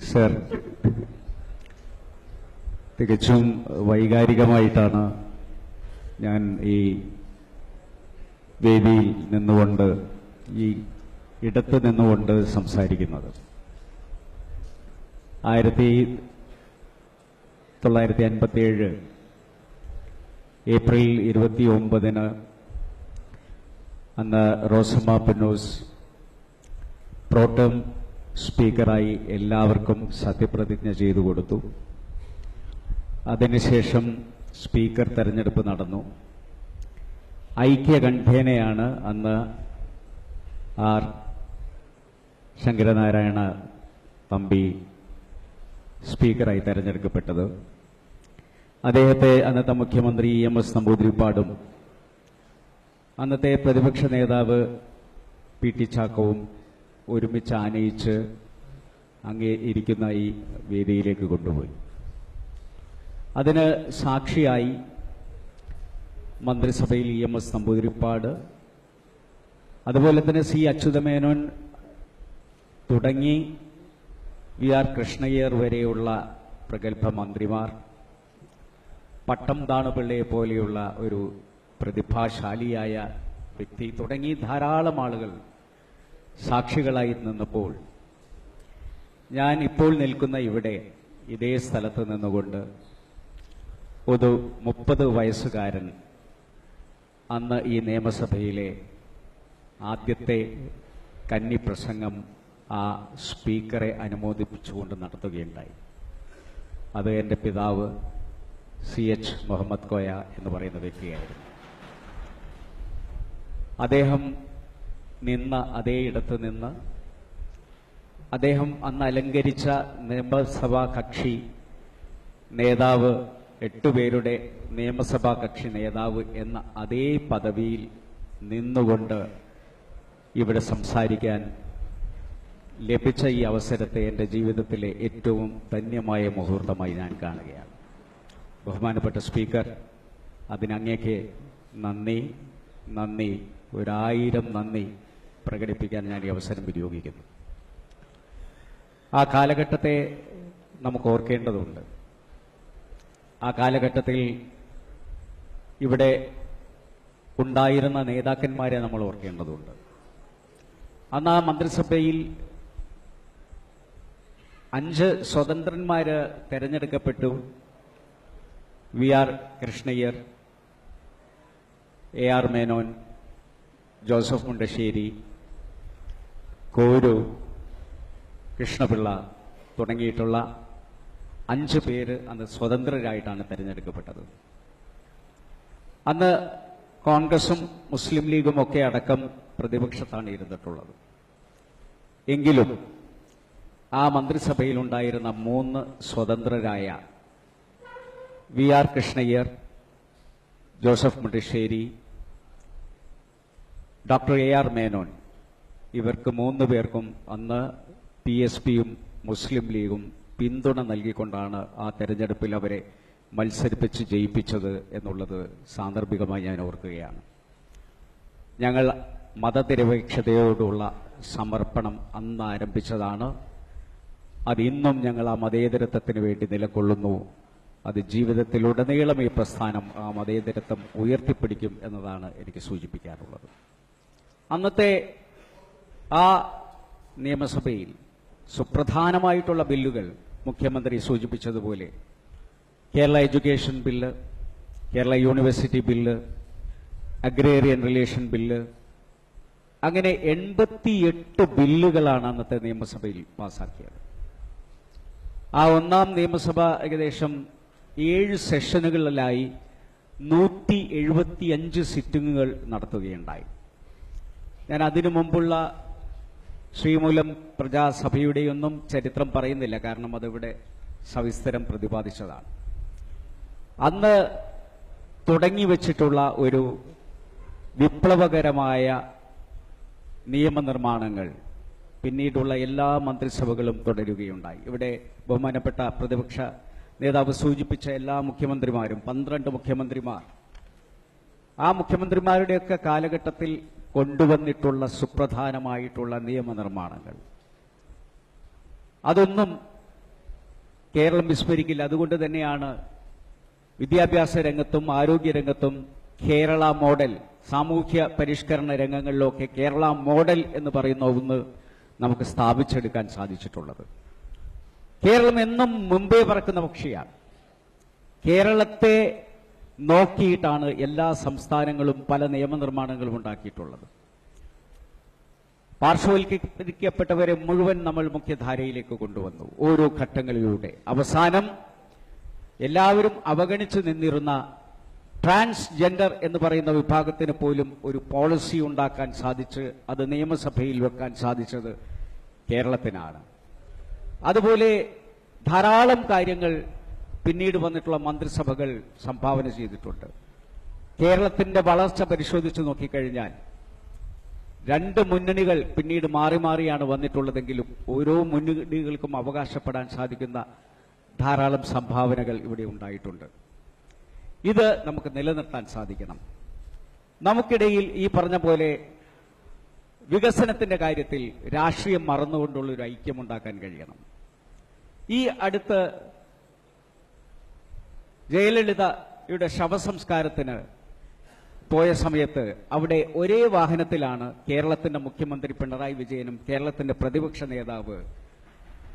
Sir, തികച്ചും വൈകാരികമായിട്ടാണ് ഞാൻ ഈ വേദിയിൽ നിന്നുകൊണ്ട്, ഈ ഇടത്ത് നിന്നുകൊണ്ട് സംസാരിക്കുന്നത്. 1957 ഏപ്രിൽ 29 അന്ന് റോസമ്മ പുന്നൂസ് പ്രോട്ടം സ്പീക്കറായി എല്ലാവർക്കും സത്യപ്രതിജ്ഞ ചെയ്തു കൊടുത്തു. അതിനുശേഷം സ്പീക്കർ തെരഞ്ഞെടുപ്പ് നടന്നു. ഐക്യകണ്ഠേനയാണ് അന്ന് ആർ ശങ്കരനാരായണ തമ്പി സ്പീക്കറായി തെരഞ്ഞെടുക്കപ്പെട്ടത്. അദ്ദേഹത്തെ അന്നത്തെ മുഖ്യമന്ത്രി EMS നമ്പൂതിരിപ്പാടും അന്നത്തെ പ്രതിപക്ഷ നേതാവ് PT ചാക്കോവും ഒരുമിച്ച് ആനയിച്ച് അങ്ങേ ഇരിക്കുന്ന ഈ വേദിയിലേക്ക് കൊണ്ടുപോയി. അതിന് സാക്ഷിയായി മന്ത്രിസഭയിൽ EMS നമ്പൂതിരിപ്പാട്, അതുപോലെ തന്നെ C. അച്യുതമേനോൻ തുടങ്ങി VR കൃഷ്ണയ്യർ വരെയുള്ള പ്രഗത്ഭ മന്ത്രിമാർ, പട്ടം താണുപിള്ളയെ പോലെയുള്ള ഒരു പ്രതിഭാശാലിയായ വ്യക്തി തുടങ്ങി ധാരാളം ആളുകൾ സാക്ഷികളായി നിന്നപ്പോൾ ഞാൻ ഇപ്പോൾ നിൽക്കുന്ന ഇവിടെ ഇതേ സ്ഥലത്ത് നിന്നുകൊണ്ട് ഒരു 30 വയസ്സുകാരൻ അന്ന് ഈ നിയമസഭയിലെ ആദ്യത്തെ കന്നിപ്രസംഗം ആ സ്പീക്കറെ അനുമോദിപ്പിച്ചുകൊണ്ട് നടത്തുകയുണ്ടായി. അത് എൻ്റെ പിതാവ് CH മുഹമ്മദ് കോയ എന്ന് പറയുന്ന വ്യക്തിയായിരുന്നു. അദ്ദേഹം നിന്ന അതേ ഇടത്ത് നിന്ന് അദ്ദേഹം അന്ന് അലങ്കരിച്ച നിയമസഭാ കക്ഷി നേതാവ്, 8 പേരുടെ നിയമസഭാ കക്ഷി നേതാവ് എന്ന അതേ പദവിയിൽ നിന്നുകൊണ്ട് ഇവിടെ സംസാരിക്കാൻ ലഭിച്ച ഈ അവസരത്തെ എൻ്റെ ജീവിതത്തിലെ ഏറ്റവും ധന്യമായ മുഹൂർത്തമായി ഞാൻ കാണുകയാണ്. ബഹുമാനപ്പെട്ട സ്പീക്കർ, അതിനങ്ങേക്ക് നന്ദി, 1000 നന്ദി പ്രകടിപ്പിക്കാൻ ഞാൻ ഈ അവസരം വിനിയോഗിക്കുന്നു. ആ കാലഘട്ടത്തെ നമുക്ക് ഓർക്കേണ്ടതുണ്ട്. ആ കാലഘട്ടത്തിൽ ഇവിടെ ഉണ്ടായിരുന്ന നേതാക്കന്മാരെ നമ്മൾ ഓർക്കേണ്ടതുണ്ട്. അന്ന് ആ മന്ത്രിസഭയിൽ 5 സ്വതന്ത്രന്മാര് തെരഞ്ഞെടുക്കപ്പെട്ടു. VR കൃഷ്ണയ്യർ, AR മേനോൻ, ജോസഫ് മുണ്ടശ്ശേരി, കോരു, കൃഷ്ണപിള്ള തുടങ്ങിയിട്ടുള്ള 5 പേര് അന്ന് സ്വതന്ത്രരായിട്ടാണ് തെരഞ്ഞെടുക്കപ്പെട്ടത്. അന്ന് കോൺഗ്രസും മുസ്ലിം ലീഗും ഒക്കെ അടക്കം പ്രതിപക്ഷത്താണ് ഇരുന്നിട്ടുള്ളത്. എങ്കിലും ആ മന്ത്രിസഭയിലുണ്ടായിരുന്ന 3 സ്വതന്ത്രരായ VR Krishna Iyer, Joseph Mundassery, doctor AR Menon, ഇവർക്ക് 3 പേർക്കും അന്ന് PSPയും മുസ്ലിം ലീഗും പിന്തുണ നൽകിക്കൊണ്ടാണ് ആ തെരഞ്ഞെടുപ്പിൽ അവരെ മത്സരിപ്പിച്ച് ജയിപ്പിച്ചത് എന്നുള്ളത് സാന്ദർഭികമായി ഞാൻ ഓർക്കുകയാണ്. ഞങ്ങൾ മതനിരപേക്ഷതയോടുള്ള സമർപ്പണം അന്ന് ആരംഭിച്ചതാണ്. അതിന്നും ഞങ്ങൾ ആ മതേതരത്വത്തിന് വേണ്ടി നിലകൊള്ളുന്നു. അത് ജീവിതത്തിലുടനീളം ഈ പ്രസ്ഥാനം ആ മതേതരത്വം ഉയർത്തിപ്പിടിക്കും എന്നതാണ് എനിക്ക് സൂചിപ്പിക്കാനുള്ളത്. അന്നത്തെ ആ നിയമസഭയിൽ സുപ്രധാനമായിട്ടുള്ള ബില്ലുകൾ മുഖ്യമന്ത്രി സൂചിപ്പിച്ചതുപോലെ Kerala education bill, Kerala university bill, agrarian relation bill, അങ്ങനെ 88 ബില്ലുകളാണ് അന്നത്തെ നിയമസഭയിൽ പാസാക്കിയത്. ആ ഒന്നാം നിയമസഭ ഏകദേശം 7 സെഷനുകളിലായി 175 സിറ്റിംഗുകൾ നടത്തുകയുണ്ടായി. ഞാൻ അതിനു മുമ്പുള്ള ശ്രീമൂലം പ്രജാസഭയുടെയൊന്നും ചരിത്രം പറയുന്നില്ല, കാരണം അതിവിടെ സവിസ്തരം പ്രതിപാദിച്ചതാണ്. അന്ന് തുടങ്ങിവെച്ചിട്ടുള്ള ഒരു വിപ്ലവകരമായ നിയമനിർമ്മാണങ്ങൾ പിന്നീടുള്ള എല്ലാ മന്ത്രിസഭകളും തുടരുകയുണ്ടായി. ഇവിടെ ബഹുമാനപ്പെട്ട പ്രതിപക്ഷ നേതാവ് സൂചിപ്പിച്ച എല്ലാ മുഖ്യമന്ത്രിമാരും, 12 മുഖ്യമന്ത്രിമാർ, ആ മുഖ്യമന്ത്രിമാരുടെയൊക്കെ കാലഘട്ടത്തിൽ കൊണ്ടുവന്നിട്ടുള്ള സുപ്രധാനമായിട്ടുള്ള നിയമനിർമ്മാണങ്ങൾ, അതൊന്നും കേരളം വിസ്മരിക്കില്ല. അതുകൊണ്ട് തന്നെയാണ് വിദ്യാഭ്യാസ രംഗത്തും ആരോഗ്യ രംഗത്തും കേരള മോഡൽ, സാമൂഹ്യ പരിഷ്കരണ രംഗങ്ങളിലൊക്കെ കേരള മോഡൽ എന്ന് പറയുന്ന ഒന്ന് നമുക്ക് സ്ഥാപിച്ചെടുക്കാൻ സാധിച്ചിട്ടുള്ളത്. കേരളം എന്നും മുമ്പേ പറക്കുന്ന പക്ഷിയാണ്. കേരളത്തെ നോക്കിയിട്ടാണ് എല്ലാ സംസ്ഥാനങ്ങളും പല നിയമനിർമ്മാണങ്ങളും ഉണ്ടാക്കിയിട്ടുള്ളത്. പാർശ്വവൽക്കരിക്കപ്പെട്ടവരെ മുഴുവൻ നമ്മൾ മുഖ്യധാരയിലേക്ക് കൊണ്ടുവന്നു ഓരോ ഘട്ടങ്ങളിലൂടെ. അവസാനം എല്ലാവരും അവഗണിച്ചു നിന്നിരുന്ന ട്രാൻസ്ജെൻഡർ എന്ന് പറയുന്ന വിഭാഗത്തിന് പോലും ഒരു പോളിസി ഉണ്ടാക്കാൻ സാധിച്ച് അത് നിയമസഭയിൽ വെക്കാൻ സാധിച്ചത് കേരളത്തിനാണ്. അതുപോലെ ധാരാളം കാര്യങ്ങൾ പിന്നീട് വന്നിട്ടുള്ള മന്ത്രിസഭകൾ സംഭാവന ചെയ്തിട്ടുണ്ട്. കേരളത്തിന്റെ വളർച്ച പരിശോധിച്ചു നോക്കിക്കഴിഞ്ഞാൽ രണ്ട് മുന്നണികൾ പിന്നീട് മാറി മാറിയാണ് വന്നിട്ടുള്ളതെങ്കിലും ഓരോ മുന്നണികൾക്കും അവകാശപ്പെടാൻ സാധിക്കുന്ന ധാരാളം സംഭാവനകൾ ഇവിടെ ഉണ്ടായിട്ടുണ്ട്. ഇത് നമുക്ക് നിലനിർത്താൻ സാധിക്കണം. നമുക്കിടയിൽ ഈ പറഞ്ഞ പോലെ വികസനത്തിന്റെ കാര്യത്തിൽ രാഷ്ട്രീയം മറന്നുകൊണ്ടുള്ള ഒരു ഐക്യമുണ്ടാക്കാൻ കഴിയണം. ഈ അടുത്ത് ജയലളിതയുടെ ശവസംസ്കാരത്തിന് പോയ സമയത്ത് അവിടെ ഒരേ വാഹനത്തിലാണ് കേരളത്തിന്റെ മുഖ്യമന്ത്രി പിണറായി വിജയനും കേരളത്തിന്റെ പ്രതിപക്ഷ നേതാവ്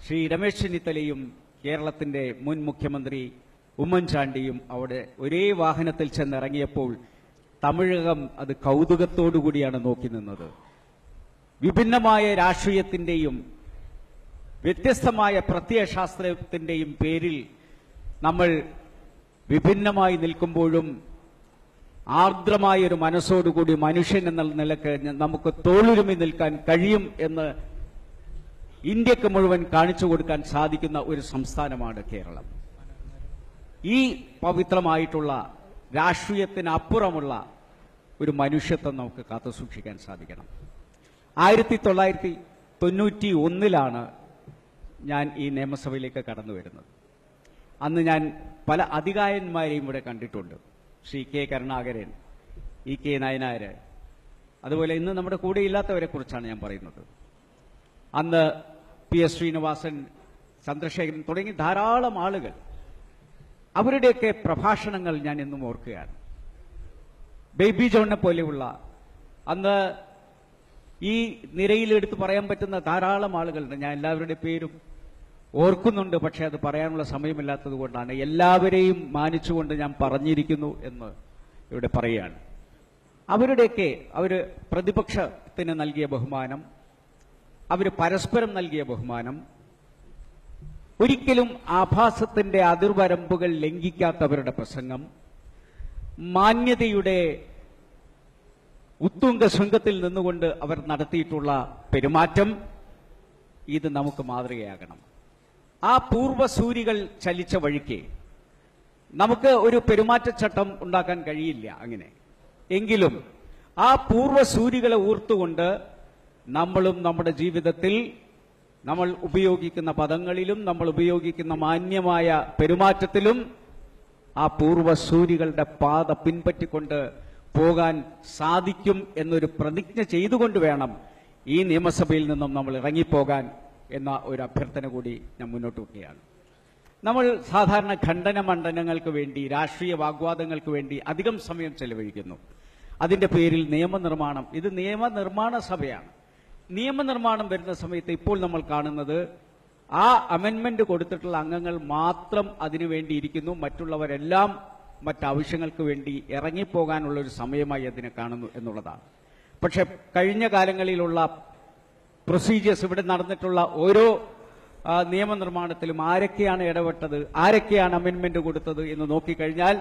ശ്രീ രമേശ് ചെന്നിത്തലയും കേരളത്തിന്റെ മുൻ മുഖ്യമന്ത്രി ഉമ്മൻചാണ്ടിയും അവിടെ ഒരേ വാഹനത്തിൽ ചെന്നിറങ്ങിയപ്പോൾ തമിഴകം അത് കൗതുകത്തോടുകൂടിയാണ് നോക്കി നിന്നത്. വിഭിന്നമായ രാഷ്ട്രീയത്തിന്റെയും വ്യത്യസ്തമായ പ്രത്യയശാസ്ത്രത്തിന്റെയും പേരിൽ നമ്മൾ വിഭിന്നമായി നിൽക്കുമ്പോഴും ആർദ്രമായ ഒരു മനസ്സോടുകൂടി മനുഷ്യൻ എന്ന നിലക്ക് നമുക്ക് തോളുരുമി നിൽക്കാൻ കഴിയും എന്ന് ഇന്ത്യക്ക് മുഴുവൻ കാണിച്ചു കൊടുക്കാൻ സാധിക്കുന്ന ഒരു സംസ്ഥാനമാണ് കേരളം. ഈ പവിത്രമായിട്ടുള്ള രാഷ്ട്രീയത്തിനപ്പുറമുള്ള ഒരു മനുഷ്യത്വം നമുക്ക് കാത്തുസൂക്ഷിക്കാൻ സാധിക്കണം. 1991 ഞാൻ ഈ നിയമസഭയിലേക്ക് കടന്നു വരുന്നത്. അന്ന് ഞാൻ പല അധികായന്മാരെയും ഇവിടെ കണ്ടിട്ടുണ്ട്. Shri K Karunakaran, E K Nayanar, അതുപോലെ ഇന്ന് നമ്മുടെ കൂടെ ഇല്ലാത്തവരെ കുറിച്ചാണ് ഞാൻ പറയുന്നത്. അന്ന് പി എസ് ശ്രീനിവാസൻ, ചന്ദ്രശേഖരൻ തുടങ്ങി ധാരാളം ആളുകൾ, അവരുടെയൊക്കെ പ്രഭാഷണങ്ങൾ ഞാൻ എന്നും ഓർക്കുകയാണ്. ബേബി ജോണിനെ പോലെയുള്ള, അന്ന് ഈ നിരയിൽ എടുത്ത് പറയാൻ പറ്റുന്ന ധാരാളം ആളുകളുണ്ട്. ഞാൻ എല്ലാവരുടെ പേരും ഓർക്കുന്നുണ്ട്, പക്ഷെ അത് പറയാനുള്ള സമയമില്ലാത്തത് കൊണ്ടാണ്. എല്ലാവരെയും മാനിച്ചുകൊണ്ട് ഞാൻ പറഞ്ഞിരിക്കുന്നു എന്ന് ഇവിടെ പറയുകയാണ്. അവരുടെയൊക്കെ പ്രതിപക്ഷത്തിന് നൽകിയ ബഹുമാനം, പരസ്പരം നൽകിയ ബഹുമാനം, ഒരിക്കലും ആഭാസത്തിന്റെ അതിർവരമ്പുകൾ ലംഘിക്കാത്തവരുടെ പ്രസംഗം, മാന്യതയുടെ ഉത്തുംഗ ശൃംഗത്തിൽ നിന്നുകൊണ്ട് അവർ നടത്തിയിട്ടുള്ള പെരുമാറ്റം, ഇത് നമുക്ക് മാതൃകയാകണം. ആ പൂർവ്വസൂരികൾ ചലിച്ച വഴിക്ക് നമുക്ക് ഒരു പെരുമാറ്റച്ചട്ടം ഉണ്ടാക്കാൻ കഴിയില്ല. അങ്ങനെ എങ്കിലും ആ പൂർവ്വസൂരികളെ ഓർത്തുകൊണ്ട് നമ്മളും നമ്മുടെ ജീവിതത്തിൽ നമ്മൾ ഉപയോഗിക്കുന്ന പദങ്ങളിലും നമ്മൾ ഉപയോഗിക്കുന്ന മാന്യമായ പെരുമാറ്റത്തിലും ആ പൂർവ്വസൂരികളുടെ പാത പിൻപറ്റിക്കൊണ്ട് പോകാൻ സാധിക്കും എന്നൊരു പ്രതിജ്ഞ ചെയ്തുകൊണ്ട് വേണം ഈ നിയമസഭയിൽ നിന്നും നമ്മൾ ഇറങ്ങിപ്പോകാൻ എന്ന ഒരു അഭ്യർത്ഥന കൂടി ഞാൻ മുന്നോട്ട് വെക്കുകയാണ്. നമ്മൾ സാധാരണ ഖണ്ഡന മണ്ഡനങ്ങൾക്ക് വേണ്ടി, രാഷ്ട്രീയ വാഗ്വാദങ്ങൾക്ക് വേണ്ടി അധികം സമയം ചെലവഴിക്കുന്നു. അതിന്റെ പേരിൽ നിയമനിർമ്മാണം, ഇത് നിയമനിർമ്മാണ സഭയാണ്. നിയമനിർമ്മാണം വരുന്ന സമയത്ത് ഇപ്പോൾ നമ്മൾ കാണുന്നത് ആ അമെൻമെന്റ് കൊടുത്തിട്ടുള്ള അംഗങ്ങൾ മാത്രം അതിനുവേണ്ടി ഇരിക്കുന്നു, മറ്റുള്ളവരെല്ലാം മറ്റാവശ്യങ്ങൾക്ക് വേണ്ടി ഇറങ്ങിപ്പോകാനുള്ള ഒരു സമയമായി അതിനെ കാണുന്നു എന്നുള്ളതാണ്. പക്ഷെ കഴിഞ്ഞ കാലങ്ങളിലുള്ള പ്രൊസീജിയേഴ്സ്, ഇവിടെ നടന്നിട്ടുള്ള ഓരോ നിയമനിർമ്മാണത്തിലും ആരൊക്കെയാണ് ഇടപെട്ടത്, ആരൊക്കെയാണ് അമെൻമെന്റ് കൊടുത്തത് എന്ന് നോക്കിക്കഴിഞ്ഞാൽ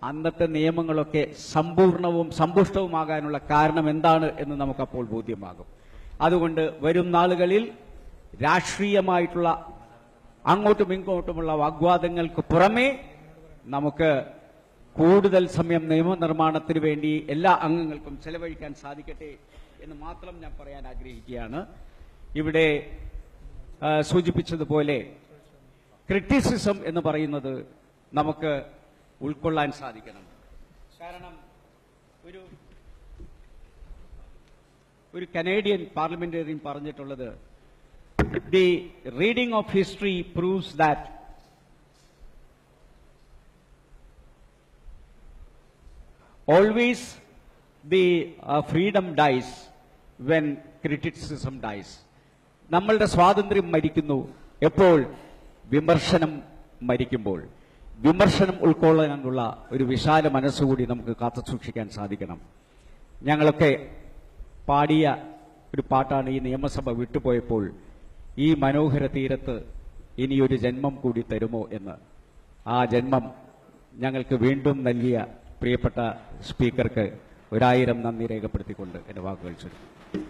അന്നത്തെ നിയമങ്ങളൊക്കെ സമ്പൂർണവും സമ്പുഷ്ടവുമാകാനുള്ള കാരണം എന്താണ് എന്ന് നമുക്കപ്പോൾ ബോധ്യമാകും. അതുകൊണ്ട് വരും നാളുകളിൽ രാഷ്ട്രീയമായിട്ടുള്ള അങ്ങോട്ടും ഇങ്ങോട്ടുമുള്ള വാഗ്വാദങ്ങൾക്ക് പുറമെ നമുക്ക് കൂടുതൽ സമയം നിയമനിർമ്മാണത്തിന് വേണ്ടി എല്ലാ അംഗങ്ങൾക്കും ചെലവഴിക്കാൻ സാധിക്കട്ടെ എന്ന് മാത്രം ഞാൻ പറയാൻ ആഗ്രഹിക്കുകയാണ്. ഇവിടെ സൂചിപ്പിച്ചതുപോലെ ക്രിറ്റിസിസം എന്ന് പറയുന്നത് നമുക്ക് ഉൾക്കൊള്ളാൻ സാധിക്കണം. കാരണം ഒരു കനേഡിയൻ പാർലമെന്റേറിയൻ പറഞ്ഞിട്ടുള്ളത്, the reading of history proves that always the freedom dies when criticism dies. നമ്മളുടെ സ്വാതന്ത്ര്യം മരിക്കുന്നു എപ്പോൾ? വിമർശനം മരിക്കുമ്പോൾ. വിമർശനം ഉൾക്കൊള്ളാനുള്ള ഒരു വിശാല മനസ്സുകൂടി നമുക്ക് കാത്തുസൂക്ഷിക്കാൻ സാധിക്കണം. ഞങ്ങളൊക്കെ പാടിയ ഒരു പാട്ടാണ് ഈ നിയമസഭ വിട്ടുപോയപ്പോൾ ഈ മനോഹര തീരത്ത് ഇനിയൊരു ജന്മം കൂടി തരുമോ എന്ന്. ആ ജന്മം ഞങ്ങൾക്ക് വീണ്ടും നൽകിയ പ്രിയപ്പെട്ട സ്പീക്കർക്ക് 1000 നന്ദി രേഖപ്പെടുത്തിക്കൊണ്ട് എന്റെ വാക്കുകൾ ചൊല്ലും.